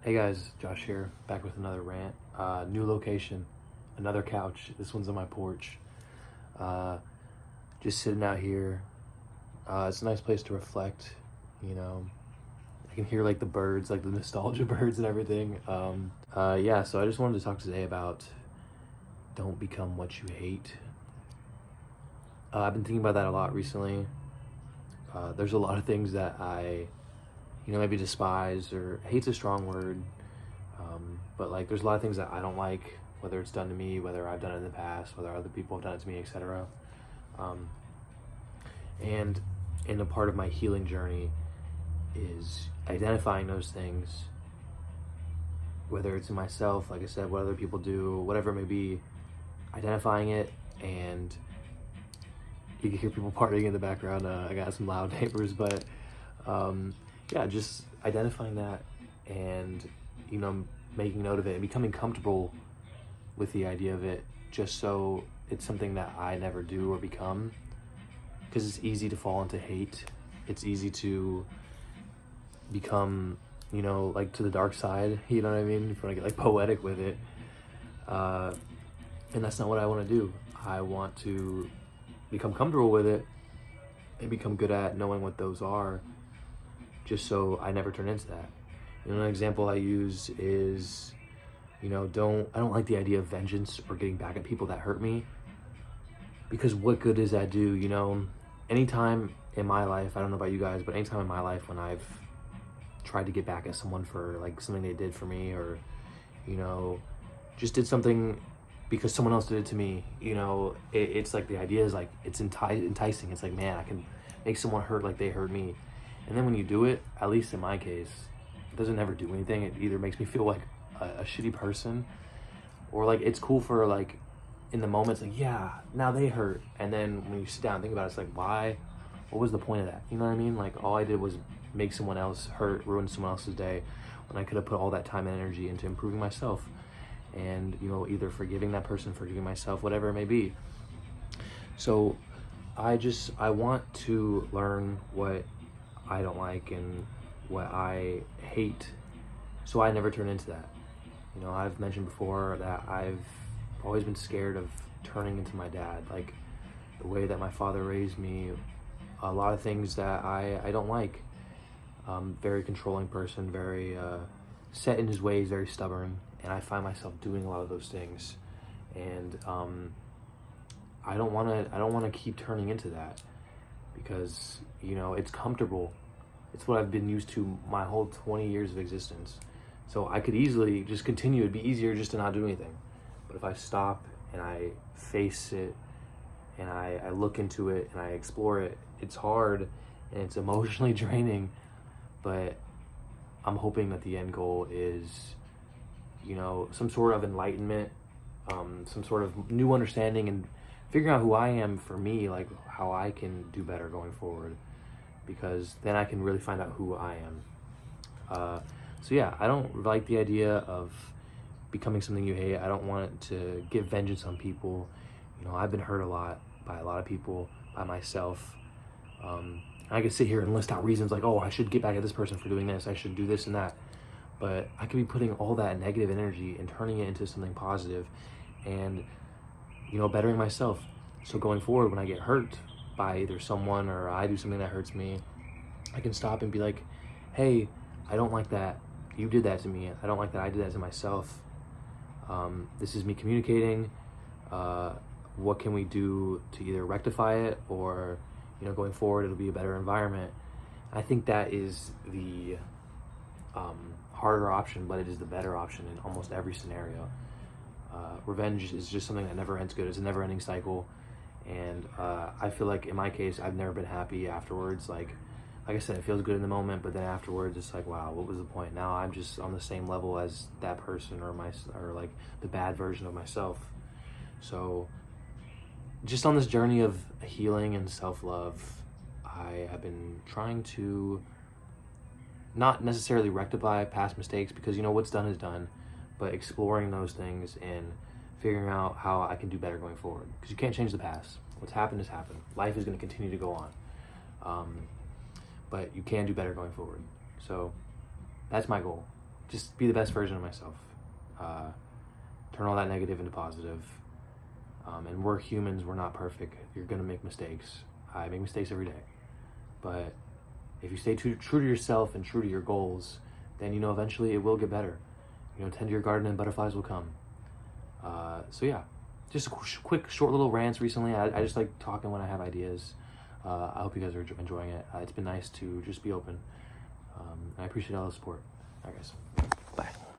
Hey guys, Josh here, back with another rant. New location, another couch. This one's on my porch. Uh, just sitting out here. It's a nice place to reflect. You know, I can hear like the birds, like the nostalgia birds and everything. Yeah. So I just wanted to talk today about don't become what you hate. I've been thinking about that a lot recently. There's a lot of things that I maybe despise, or hate's a strong word. But like, there's a lot of things that I don't like, whether it's done to me, whether I've done it in the past, whether other people have done it to me, etc. And a part of my healing journey is identifying those things, whether it's in myself, like I said, what other people do, whatever it may be, identifying it. And you can hear people partying in the background. I got some loud neighbors, but yeah, just identifying that and, making note of it and becoming comfortable with the idea of it, just so it's something that I never do or become. Because it's easy to fall into hate. It's easy to become, like to the dark side, you know what I mean? If you want to get like poetic with it. And that's not what I want to do. I want to become comfortable with it and become good at knowing what those are, just so I never turn into that. An example I use is, I don't like the idea of vengeance or getting back at people that hurt me, because what good does that do? Anytime in my life, I don't know about you guys, but anytime in my life when I've tried to get back at someone for like something they did for me, or, just did something because someone else did it to me, it's like the idea is like, it's enticing. It's like, man, I can make someone hurt like they hurt me. And then when you do it, at least in my case, it doesn't ever do anything. It either makes me feel like a shitty person, or like it's cool for like in the moment, it's like, yeah, now they hurt. And then when you sit down and think about it, it's like, why? What was the point of that? You know what I mean? Like, all I did was make someone else hurt, ruin someone else's day, when I could have put all that time and energy into improving myself. And, either forgiving that person, forgiving myself, whatever it may be. So I want to learn what I don't like and what I hate, so I never turn into that. I've mentioned before that I've always been scared of turning into my dad, like the way that my father raised me. A lot of things that I don't like. Very controlling person, very set in his ways, very stubborn, and I find myself doing a lot of those things. And I don't want to keep turning into that, because it's comfortable. It's what I've been used to my whole 20 years of existence. So I could easily just continue. It'd be easier just to not do anything. But if I stop and I face it and I look into it and I explore it, it's hard and it's emotionally draining. But I'm hoping that the end goal is, some sort of enlightenment, some sort of new understanding, and figuring out who I am for me, like how I can do better going forward. Because then I can really find out who I am. So yeah, I don't like the idea of becoming something you hate. I don't want to get vengeance on people. I've been hurt a lot by a lot of people, by myself. I could sit here and list out reasons like, oh, I should get back at this person for doing this, I should do this and that. But I could be putting all that negative energy and turning it into something positive and, bettering myself. So going forward, when I get hurt by either someone or I do something that hurts me, I can stop and be like, hey, I don't like that. You did that to me. I don't like that I did that to myself. This is me communicating. What can we do to either rectify it, or, going forward, it'll be a better environment. I think that is the harder option, but it is the better option in almost every scenario. Revenge is just something that never ends good. It's a never-ending cycle. And I feel like in my case, I've never been happy afterwards. Like I said, it feels good in the moment, but then afterwards, it's like, wow, what was the point? Now I'm just on the same level as that person, or like the bad version of myself. So just on this journey of healing and self-love, I have been trying to not necessarily rectify past mistakes, because what's done is done, but exploring those things and figuring out how I can do better going forward. Because you can't change the past. What's happened has happened. Life is going to continue to go on. But you can do better going forward. So that's my goal. just be the best version of myself. Turn all that negative into positive. And we're humans, we're not perfect. You're gonna make mistakes. I make mistakes every day. But if you stay true to yourself and true to your goals, then eventually it will get better. Tend to your garden and butterflies will come. So yeah, just a quick, short little rants recently. I just like talking when I have ideas. I hope you guys are enjoying it. It's been nice to just be open. I appreciate all the support. All right, guys.